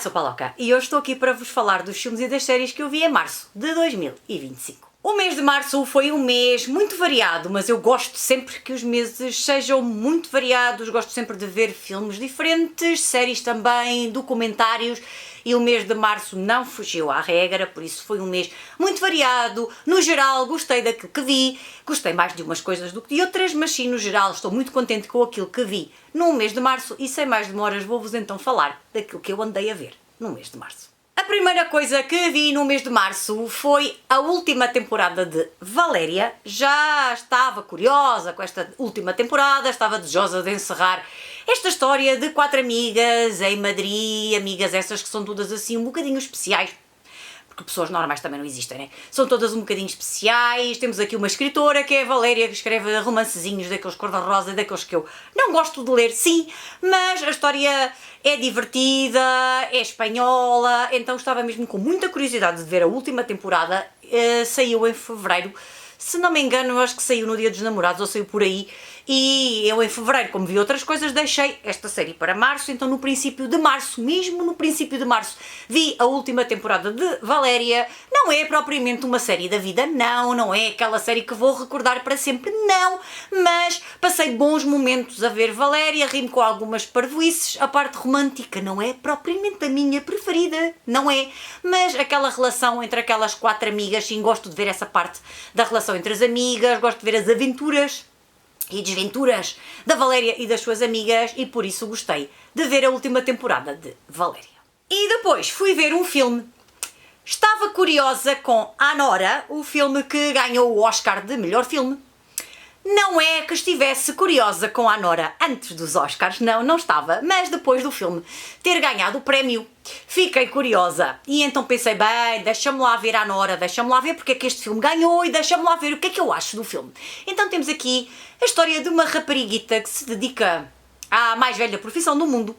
sou Paloca e hoje estou aqui para vos falar dos filmes e das séries que eu vi em março de 2025. O mês de março foi um mês muito variado, mas eu gosto sempre que os meses sejam muito variados, gosto sempre de ver filmes diferentes, séries também, documentários, e o mês de março não fugiu à regra, por isso foi um mês muito variado. No geral, gostei daquilo que vi, gostei mais de umas coisas do que de outras, mas sim, no geral, estou muito contente com aquilo que vi no mês de março e sem mais demoras vou-vos então falar daquilo que eu andei a ver no mês de março. A primeira coisa que vi no mês de março foi a última temporada de Valéria. Já estava curiosa com esta última temporada, estava desejosa de encerrar esta história de 4 amigas em Madrid, amigas essas que são todas assim um bocadinho especiais, porque pessoas normais também não existem, né? São todas um bocadinho especiais. Temos aqui uma escritora que é a Valéria, que escreve romancezinhos daqueles cor-de-rosa, daqueles que eu não gosto de ler, sim, mas a história é divertida, é espanhola, então estava mesmo com muita curiosidade de ver a última temporada. Saiu em fevereiro, se não me engano, eu acho que saiu no Dia dos Namorados ou saiu por aí, e eu em fevereiro, como vi outras coisas, deixei esta série para março, então no princípio de março, mesmo no princípio de março, vi a última temporada de Valéria. Não é propriamente uma série da vida, não é aquela série que vou recordar para sempre, não, mas passei bons momentos a ver Valéria, ri-me com algumas parvoices, a parte romântica não é propriamente a minha preferida, não é, mas aquela relação entre aquelas 4 amigas, sim, gosto de ver essa parte da relação entre as amigas, gosto de ver as aventuras e desventuras da Valéria e das suas amigas, e por isso gostei de ver a última temporada de Valéria. E depois fui ver um filme. Estava curiosa com Anora, o filme que ganhou o Oscar de melhor filme. Não é que estivesse curiosa com a Anora antes dos Oscars, não estava, mas depois do filme ter ganhado o prémio, fiquei curiosa e então pensei, bem, deixa-me lá ver a Anora, deixa-me lá ver porque é que este filme ganhou e deixa-me lá ver o que é que eu acho do filme. Então temos aqui a história de uma rapariguita que se dedica à mais velha profissão do mundo,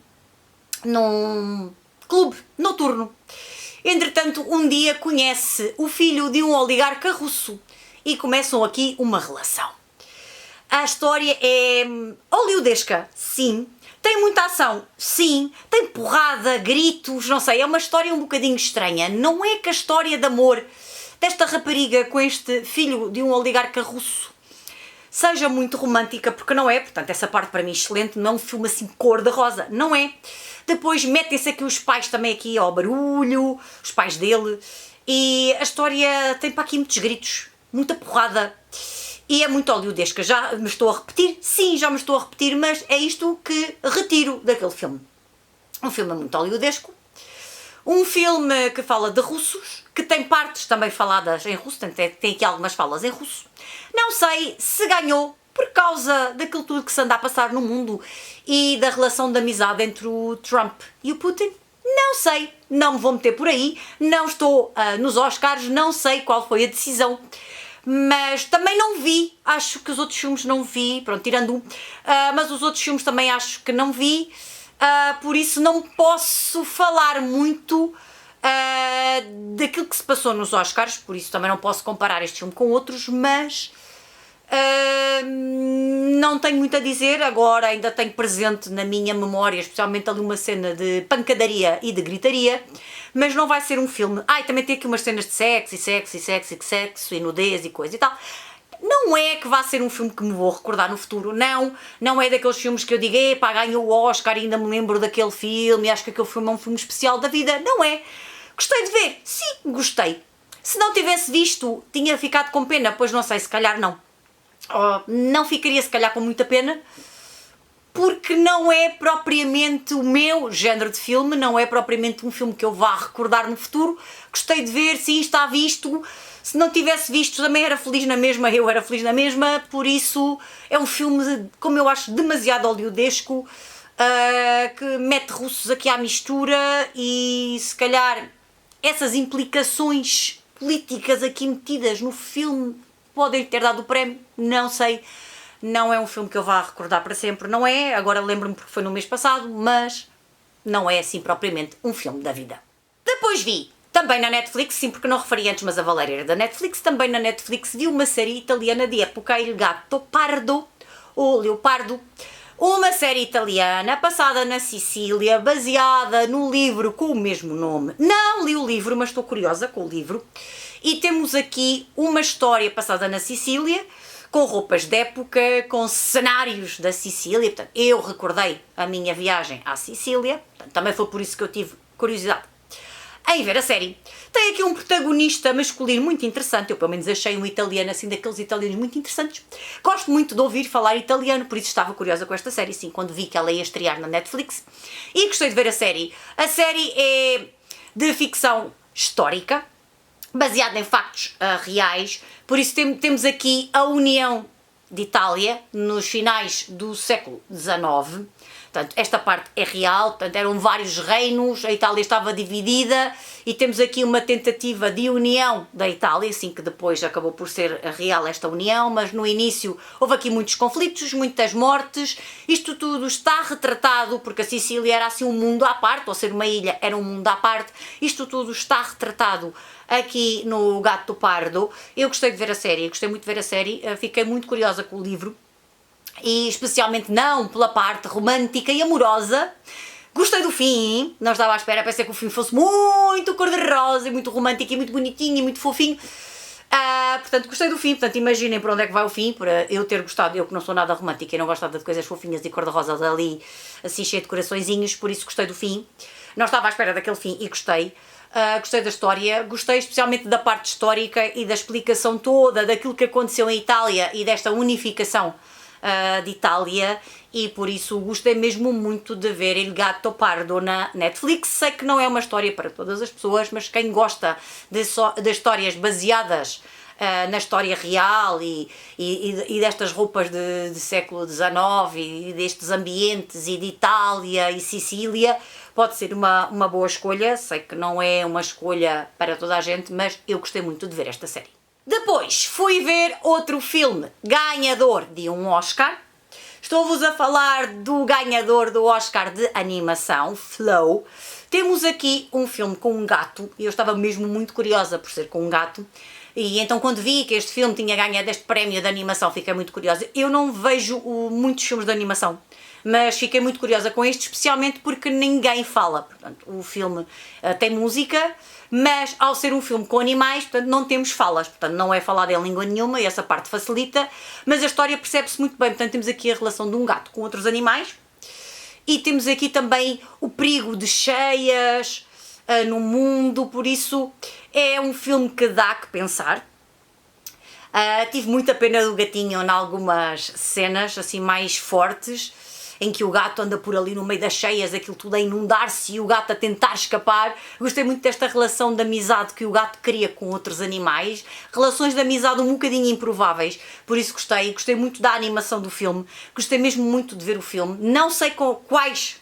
num clube noturno. Entretanto, um dia conhece o filho de um oligarca russo e começam aqui uma relação. A história é hollywoodesca, sim. Tem muita ação, sim. Tem porrada, gritos, não sei. É uma história um bocadinho estranha. Não é que a história de amor desta rapariga com este filho de um oligarca russo seja muito romântica, porque não é. Portanto, essa parte para mim é excelente. Não é um filme assim cor-de-rosa, não é. Depois metem-se aqui os pais também aqui ao barulho, os pais dele. E a história tem para aqui muitos gritos, muita porrada. E é muito hollywoodesca. Já me estou a repetir? Sim, já me estou a repetir, mas é isto que retiro daquele filme. Um filme muito hollywoodesco. Um filme que fala de russos, que tem partes também faladas em russo, tem aqui algumas falas em russo. Não sei se ganhou por causa daquilo tudo que se anda a passar no mundo e da relação de amizade entre o Trump e o Putin. Não sei, não me vou meter por aí, não estou nos Oscars, não sei qual foi a decisão. Mas também não vi, acho que os outros filmes não vi, pronto, tirando um, mas os outros filmes também acho que não vi, por isso não posso falar muito daquilo que se passou nos Oscars, por isso também não posso comparar este filme com outros, mas não tenho muito a dizer. Agora ainda tenho presente na minha memória, especialmente ali uma cena de pancadaria e de gritaria, mas não vai ser um filme. E também tem aqui umas cenas de sexo e nudez e coisa e tal. Não é que vá ser um filme que me vou recordar no futuro, não é daqueles filmes que eu digo, epá, ganhou o Oscar e ainda me lembro daquele filme e acho que aquele filme é um filme especial da vida, não é. Gostei de ver? Sim, gostei. Se não tivesse visto, tinha ficado com pena, pois não sei, se calhar não. Não ficaria se calhar com muita pena, porque não é propriamente o meu género de filme, não é propriamente um filme que eu vá recordar no futuro. Gostei de ver, sim, está visto. Se não tivesse visto também era feliz na mesma, eu era feliz na mesma, por isso é um filme, como eu acho, demasiado hollywoodesco, que mete russos aqui à mistura e se calhar essas implicações políticas aqui metidas no filme podem ter dado o prémio, não sei. Não é um filme que eu vá recordar para sempre, não é. Agora lembro-me porque foi no mês passado, mas não é assim propriamente um filme da vida. Depois vi, também na Netflix, sim, porque não referi antes, mas a Valéria era da Netflix, também na Netflix vi uma série italiana de época, Il Gatto Pardo, ou Leopardo, uma série italiana passada na Sicília, baseada no livro com o mesmo nome. Não li o livro, mas estou curiosa com o livro. E temos aqui uma história passada na Sicília, com roupas de época, com cenários da Sicília. Portanto, eu recordei a minha viagem à Sicília, portanto, também foi por isso que eu tive curiosidade em ver a série. Tem aqui um protagonista masculino muito interessante, eu pelo menos achei um italiano assim, daqueles italianos muito interessantes. Gosto muito de ouvir falar italiano, por isso estava curiosa com esta série, sim, quando vi que ela ia estrear na Netflix. E gostei de ver a série. A série é de ficção histórica, baseada em factos reais, por isso temos aqui a união de Itália nos finais do século XIX. Portanto, esta parte é real, portanto, eram vários reinos, a Itália estava dividida e temos aqui uma tentativa de união da Itália, assim que depois acabou por ser real esta união, mas no início houve aqui muitos conflitos, muitas mortes, isto tudo está retratado, porque a Sicília era assim um mundo à parte, ou ser uma ilha era um mundo à parte, isto tudo está retratado aqui no Gato Pardo. Eu gostei de ver a série, gostei muito de ver a série, fiquei muito curiosa com o livro, e especialmente não pela parte romântica e amorosa. Gostei do fim, não estava à espera, pensei que o fim fosse muito cor-de-rosa e muito romântico e muito bonitinho e muito fofinho. Portanto, gostei do fim, portanto, imaginem para onde é que vai o fim, para eu ter gostado, eu que não sou nada romântica e não gosto nada de coisas fofinhas e cor-de-rosa ali, assim cheio de coraçõezinhos, por isso gostei do fim. Não estava à espera daquele fim e gostei. Gostei da história, gostei especialmente da parte histórica e da explicação toda daquilo que aconteceu em Itália e desta unificação de Itália, e por isso gostei mesmo muito de ver Il Gatto Pardo na Netflix. Sei que não é uma história para todas as pessoas, mas quem gosta de histórias baseadas na história real e destas roupas de século XIX e destes ambientes e de Itália e Sicília, pode ser uma boa escolha. Sei que não é uma escolha para toda a gente, mas eu gostei muito de ver esta série. Depois fui ver outro filme ganhador de um Oscar. Estou-vos a falar do ganhador do Oscar de animação, Flow. Temos aqui um filme com um gato, e eu estava mesmo muito curiosa por ser com um gato. E então quando vi que este filme tinha ganhado este prémio de animação, fiquei muito curiosa. Eu não vejo muitos filmes de animação, mas fiquei muito curiosa com este, especialmente porque ninguém fala. Portanto, o filme tem música, mas ao ser um filme com animais, portanto, não temos falas, portanto, não é falado em língua nenhuma e essa parte facilita, mas a história percebe-se muito bem. Portanto, temos aqui a relação de um gato com outros animais e temos aqui também o perigo de cheias no mundo, por isso é um filme que dá que pensar. Tive muita pena do gatinho em algumas cenas assim mais fortes, em que o gato anda por ali no meio das cheias, aquilo tudo a inundar-se e o gato a tentar escapar. Gostei muito desta relação de amizade que o gato cria com outros animais, relações de amizade um bocadinho improváveis, por isso gostei muito da animação do filme, gostei mesmo muito de ver o filme. Não sei quais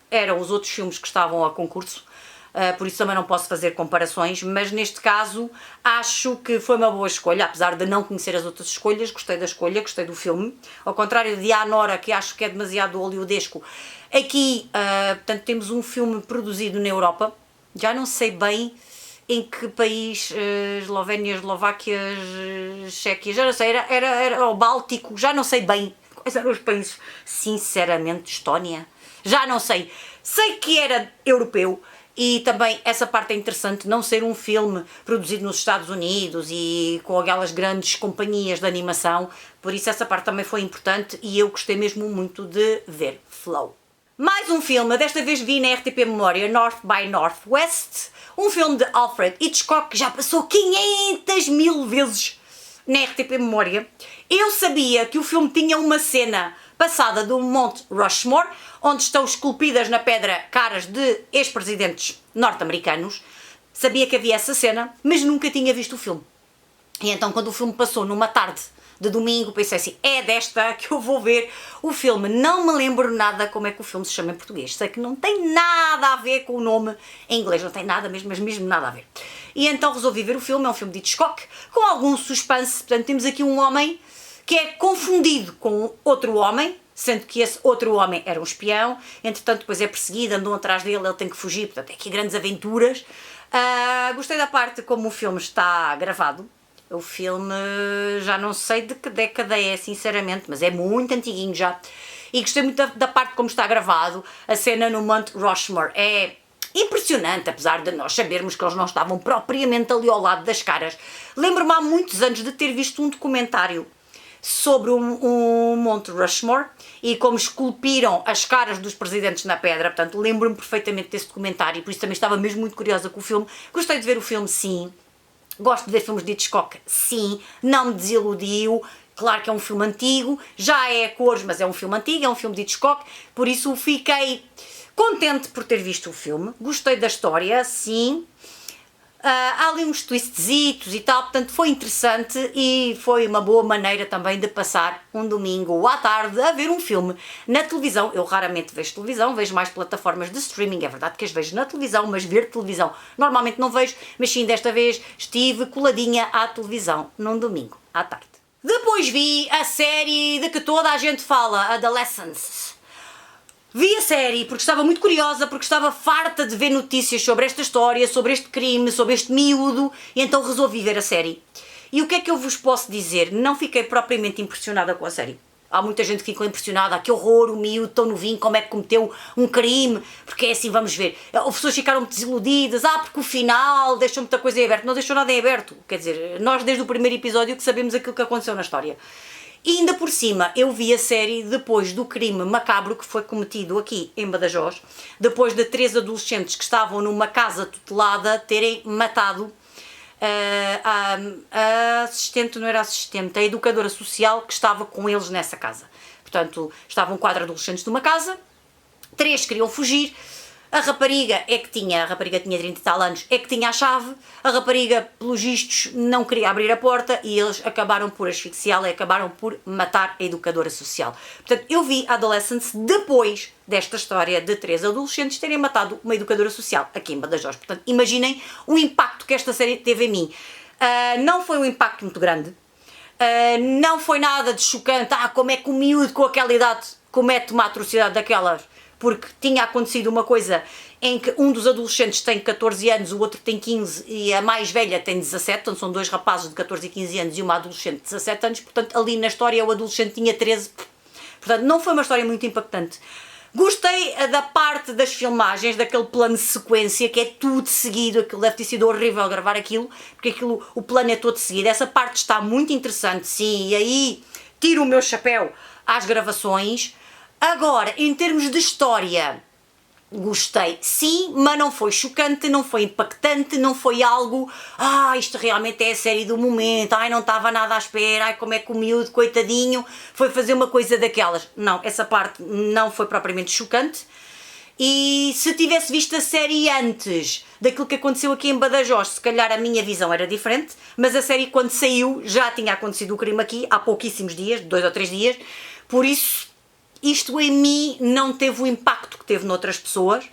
eram os outros filmes que estavam a concurso, por isso também não posso fazer comparações, mas neste caso acho que foi uma boa escolha, apesar de não conhecer as outras escolhas. Gostei da escolha, gostei do filme, ao contrário de A Nora, que acho que é demasiado hollywoodesco. Aqui, portanto, temos um filme produzido na Europa, já não sei bem em que país, Eslovénia, Eslováquia, Chequia, já não sei, era o Báltico, já não sei bem quais eram os países, sinceramente, Estónia, já não sei. Sei que era europeu. E também essa parte é interessante, não ser um filme produzido nos Estados Unidos e com aquelas grandes companhias de animação, por isso essa parte também foi importante e eu gostei mesmo muito de ver Flow. Mais um filme, desta vez vi na RTP Memória, North by Northwest, um filme de Alfred Hitchcock que já passou 500.000 vezes na RTP Memória. Eu sabia que o filme tinha uma cena passada do Monte Rushmore, onde estão esculpidas na pedra caras de ex-presidentes norte-americanos. Sabia que havia essa cena, mas nunca tinha visto o filme. E então quando o filme passou numa tarde de domingo, pensei assim, é desta que eu vou ver o filme. Não me lembro nada como é que o filme se chama em português. Sei que não tem nada a ver com o nome em inglês, não tem nada mesmo, mas mesmo nada a ver. E então resolvi ver o filme, é um filme de Hitchcock, com algum suspense. Portanto, temos aqui um homem que é confundido com outro homem, sendo que esse outro homem era um espião, entretanto depois é perseguido, andam atrás dele, ele tem que fugir, portanto é aqui grandes aventuras. Gostei da parte como o filme está gravado. O filme já não sei de que década é, sinceramente, mas é muito antiguinho já. e gostei muito da parte como está gravado, a cena no Monte Rushmore. É impressionante, apesar de nós sabermos que eles não estavam propriamente ali ao lado das caras. Lembro-me há muitos anos de ter visto um documentário sobre o Monte Rushmore e como esculpiram as caras dos presidentes na pedra, portanto lembro-me perfeitamente desse documentário, por isso também estava mesmo muito curiosa com o filme. Gostei de ver o filme, sim. Gosto de ver filmes de Hitchcock, sim. Não me desiludiu. Claro que é um filme antigo, já é a cores, mas é um filme antigo, é um filme de Hitchcock, por isso fiquei contente por ter visto o filme. Gostei da história, sim. Há ali uns twistzitos e tal, portanto foi interessante e foi uma boa maneira também de passar um domingo à tarde a ver um filme na televisão. Eu raramente vejo televisão, vejo mais plataformas de streaming, é verdade que as vejo na televisão, mas ver televisão normalmente não vejo, mas sim, desta vez estive coladinha à televisão num domingo à tarde. Depois vi a série de que toda a gente fala, Adolescence. Vi a série porque estava muito curiosa, porque estava farta de ver notícias sobre esta história, sobre este crime, sobre este miúdo, e então resolvi ver a série. E o que é que eu vos posso dizer? Não fiquei propriamente impressionada com a série. Há muita gente que ficou impressionada, que horror, o miúdo tão novinho, como é que cometeu um crime, porque é assim, vamos ver. As pessoas ficaram desiludidas, porque o final deixou muita coisa em aberto. Não deixou nada em aberto, quer dizer, nós desde o primeiro episódio que sabemos aquilo que aconteceu na história. E ainda por cima, eu vi a série depois do crime macabro que foi cometido aqui em Badajoz, depois de 3 adolescentes que estavam numa casa tutelada terem matado a assistente, não era assistente, a educadora social que estava com eles nessa casa. Portanto, estavam 4 adolescentes numa casa, 3 queriam fugir. A rapariga tinha 30 e tal anos, é que tinha a chave, a rapariga, pelos vistos, não queria abrir a porta e eles acabaram por asfixiá-la e acabaram por matar a educadora social. Portanto, eu vi Adolescence depois desta história de 3 adolescentes terem matado uma educadora social aqui em Badajoz. Portanto, imaginem o impacto que esta série teve em mim. Não foi um impacto muito grande, não foi nada de chocante, como é que o miúdo com aquela idade comete uma atrocidade daquelas, porque tinha acontecido uma coisa em que um dos adolescentes tem 14 anos, o outro tem 15 e a mais velha tem 17, então são 2 rapazes de 14 e 15 anos e uma adolescente de 17 anos, portanto ali na história o adolescente tinha 13, portanto não foi uma história muito impactante. Gostei da parte das filmagens, daquele plano de sequência, que é tudo seguido, aquilo deve ter sido horrível gravar aquilo, porque aquilo, o plano é todo seguido, essa parte está muito interessante, sim, e aí tiro o meu chapéu às gravações. Agora, em termos de história, gostei, sim, mas não foi chocante, não foi impactante, não foi algo, isto realmente é a série do momento, não estava nada à espera, como é que o miúdo, coitadinho, foi fazer uma coisa daquelas. Não, essa parte não foi propriamente chocante. E se tivesse visto a série antes daquilo que aconteceu aqui em Badajoz, se calhar a minha visão era diferente, mas a série quando saiu já tinha acontecido o crime aqui, há pouquíssimos dias, 2 ou 3 dias, por isso isto em mim não teve o impacto que teve noutras pessoas.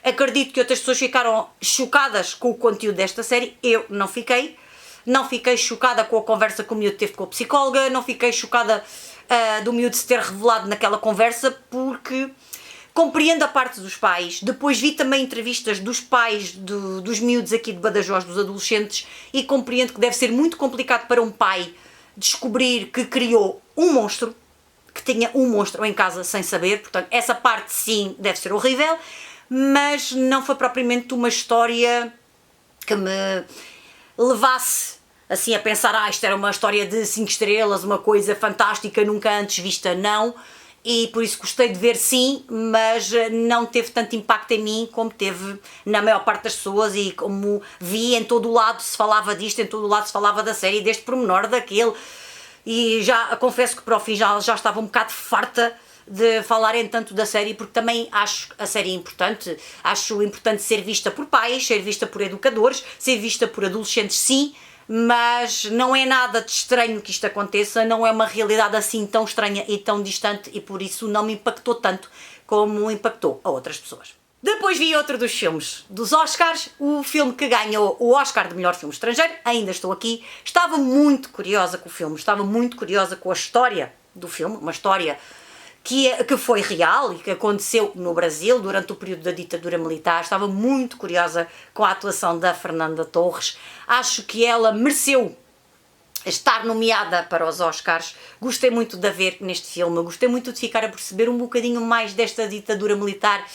Acredito que outras pessoas ficaram chocadas com o conteúdo desta série, eu não fiquei. Não fiquei chocada com a conversa que o miúdo teve com a psicóloga, não fiquei chocada do miúdo se ter revelado naquela conversa, porque compreendo a parte dos pais. Depois vi também entrevistas dos pais dos miúdos aqui de Badajoz, dos adolescentes, e compreendo que deve ser muito complicado para um pai descobrir que criou um monstro, que tinha um monstro em casa sem saber, portanto essa parte sim deve ser horrível, mas não foi propriamente uma história que me levasse assim a pensar, isto era uma história de 5 estrelas, uma coisa fantástica, nunca antes vista, não, e por isso gostei de ver sim, mas não teve tanto impacto em mim como teve na maior parte das pessoas, e como vi em todo o lado se falava disto, em todo o lado se falava da série, deste pormenor, daquele. E já confesso que para o fim já estava um bocado farta de falarem tanto da série, porque também acho a série importante, acho importante ser vista por pais, ser vista por educadores, ser vista por adolescentes, sim, mas não é nada de estranho que isto aconteça, não é uma realidade assim tão estranha e tão distante, e por isso não me impactou tanto como impactou a outras pessoas. Depois vi outro dos filmes dos Oscars, o filme que ganhou o Oscar de melhor filme estrangeiro, Ainda Estou Aqui. Estava muito curiosa com o filme, estava muito curiosa com a história do filme, uma história que foi real e que aconteceu no Brasil durante o período da ditadura militar. Estava muito curiosa com a atuação da Fernanda Torres. Acho que ela mereceu estar nomeada para os Oscars. Gostei muito de a ver neste filme, gostei muito de ficar a perceber um bocadinho mais desta ditadura militar,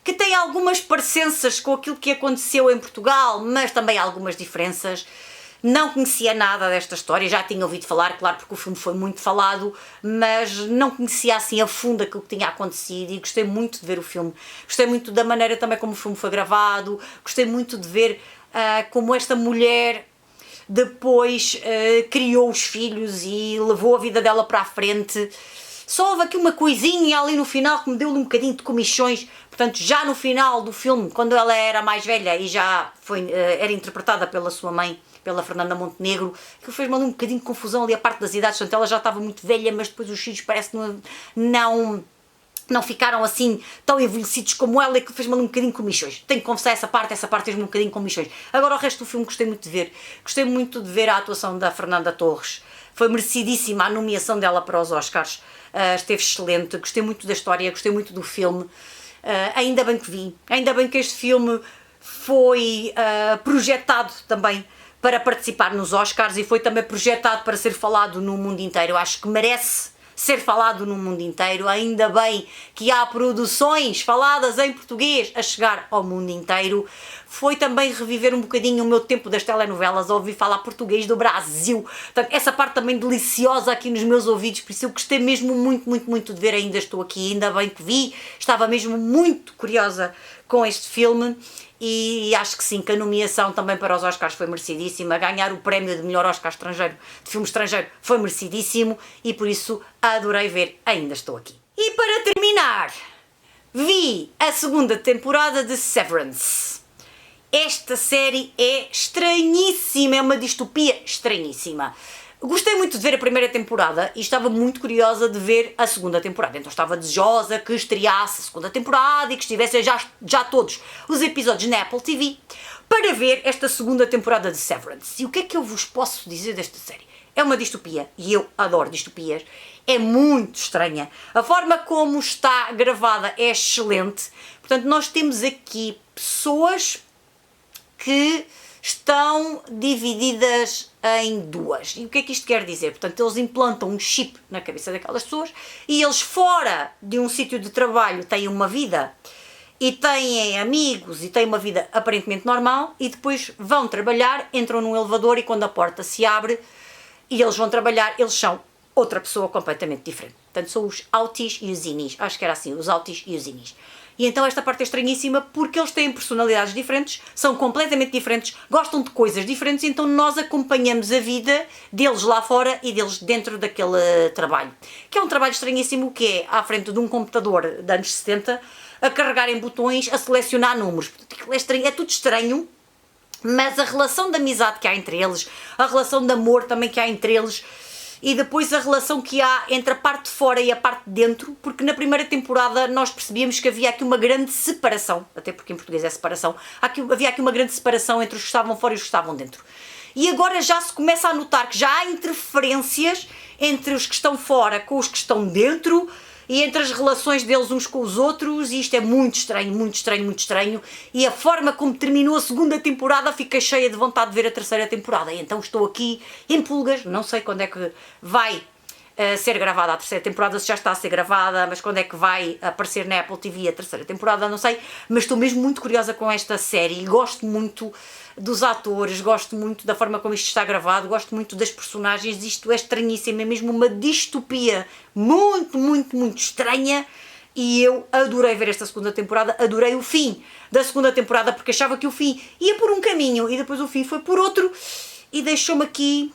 que tem algumas parecenças com aquilo que aconteceu em Portugal, mas também algumas diferenças. Não conhecia nada desta história, já tinha ouvido falar, claro, porque o filme foi muito falado, mas não conhecia assim a fundo aquilo que tinha acontecido e gostei muito de ver o filme. Gostei muito da maneira também como o filme foi gravado, gostei muito de ver como esta mulher depois criou os filhos e levou a vida dela para a frente. Só houve aqui uma coisinha ali no final que me deu-lhe um bocadinho de comichões. Portanto, já no final do filme, quando ela era mais velha e já era interpretada pela sua mãe, pela Fernanda Montenegro, que fez-me ali um bocadinho de confusão ali a parte das idades. Portanto, ela já estava muito velha, mas depois os filhos parece que não ficaram assim tão envelhecidos como ela, e que fez-me ali um bocadinho com comichões. Tenho que confessar essa parte fez-me um bocadinho com comichões. Agora o resto do filme gostei muito de ver. Gostei muito de ver a atuação da Fernanda Torres. Foi merecidíssima a nomeação dela para os Oscars. Esteve excelente, gostei muito da história, gostei muito do filme. Ainda bem que vi. Ainda bem que este filme foi projetado também para participar nos Oscars e foi também projetado para ser falado no mundo inteiro. Eu acho que merece ser falado no mundo inteiro. Ainda bem que há produções faladas em português a chegar ao mundo inteiro. Foi também reviver um bocadinho o meu tempo das telenovelas, a ouvir falar português do Brasil. Portanto, essa parte também deliciosa aqui nos meus ouvidos, por isso eu gostei mesmo muito, muito, muito de ver. Ainda estou aqui, ainda bem que vi, estava mesmo muito curiosa com este filme e acho que sim, que a nomeação também para os Oscars foi merecidíssima. Ganhar o prémio de melhor Oscar estrangeiro, de filme estrangeiro, foi merecidíssimo e por isso adorei ver. Ainda estou aqui. E para terminar, vi a segunda temporada de Severance. Esta série é estranhíssima, é uma distopia estranhíssima. Gostei muito de ver a primeira temporada e estava muito curiosa de ver a segunda temporada. Então estava desejosa que estreasse a segunda temporada e que estivessem já todos os episódios na Apple TV para ver esta segunda temporada de Severance. E o que é que eu vos posso dizer desta série? É uma distopia e eu adoro distopias. É muito estranha. A forma como está gravada é excelente. Portanto, nós temos aqui pessoas que estão divididas em duas. E o que é que isto quer dizer? Portanto, eles implantam um chip na cabeça daquelas pessoas e eles fora de um sítio de trabalho têm uma vida e têm amigos e têm uma vida aparentemente normal e depois vão trabalhar, entram num elevador e quando a porta se abre e eles vão trabalhar, eles são outra pessoa completamente diferente. Portanto, são os autis e os inis. Acho que era assim, os autis e os inis. E então esta parte é estranhíssima porque eles têm personalidades diferentes, são completamente diferentes, gostam de coisas diferentes, então nós acompanhamos a vida deles lá fora e deles dentro daquele trabalho. Que é um trabalho estranhíssimo que é à frente de um computador de anos 70, a carregar em botões, a selecionar números. É estranho, é tudo estranho, mas a relação de amizade que há entre eles, a relação de amor também que há entre eles, e depois a relação que há entre a parte de fora e a parte de dentro, porque na primeira temporada nós percebíamos que havia aqui uma grande separação, até porque em português é separação, havia aqui uma grande separação entre os que estavam fora e os que estavam dentro. E agora já se começa a notar que já há interferências entre os que estão fora com os que estão dentro, e entre as relações deles uns com os outros, e isto é muito estranho, muito estranho, muito estranho, e a forma como terminou a segunda temporada fiquei cheia de vontade de ver a terceira temporada, e então estou aqui em pulgas, não sei quando é que vai ser gravada a terceira temporada, se já está a ser gravada, mas quando é que vai aparecer na Apple TV a terceira temporada, não sei, mas estou mesmo muito curiosa com esta série, e gosto muito dos atores, gosto muito da forma como isto está gravado, gosto muito das personagens, isto é estranhíssimo, é mesmo uma distopia muito, muito, muito estranha, e eu adorei ver esta segunda temporada, adorei o fim da segunda temporada, porque achava que o fim ia por um caminho, e depois o fim foi por outro, e deixou-me aqui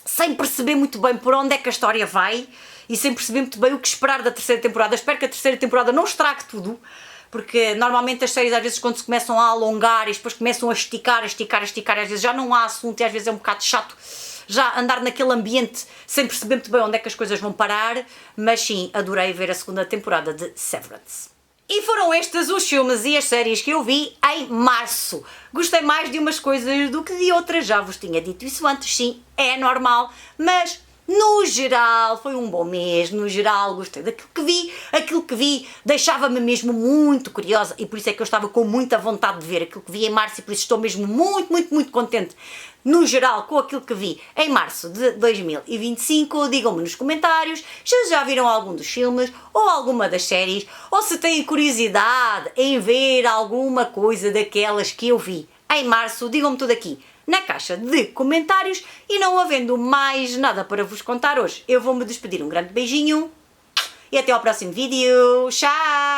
sem perceber muito bem por onde é que a história vai, e sem perceber muito bem o que esperar da terceira temporada. Espero que a terceira temporada não estrague tudo, porque normalmente as séries às vezes quando se começam a alongar e depois começam a esticar, às vezes já não há assunto e às vezes é um bocado chato já andar naquele ambiente sem perceber muito bem onde é que as coisas vão parar, mas sim, adorei ver a segunda temporada de Severance. E foram estes os filmes e as séries que eu vi em março. Gostei mais de umas coisas do que de outras, já vos tinha dito isso antes, sim, é normal, mas No geral, foi um bom mês, no geral gostei daquilo que vi deixava-me mesmo muito curiosa e por isso é que eu estava com muita vontade de ver aquilo que vi em março e por isso estou mesmo muito contente, no geral, com aquilo que vi em março de 2025. Digam-me nos comentários se já viram algum dos filmes ou alguma das séries ou se têm curiosidade em ver alguma coisa daquelas que eu vi em março. Digam-me tudo aqui na caixa de comentários e não havendo mais nada para vos contar hoje, eu vou-me despedir. Um grande beijinho e até ao próximo vídeo. Tchau!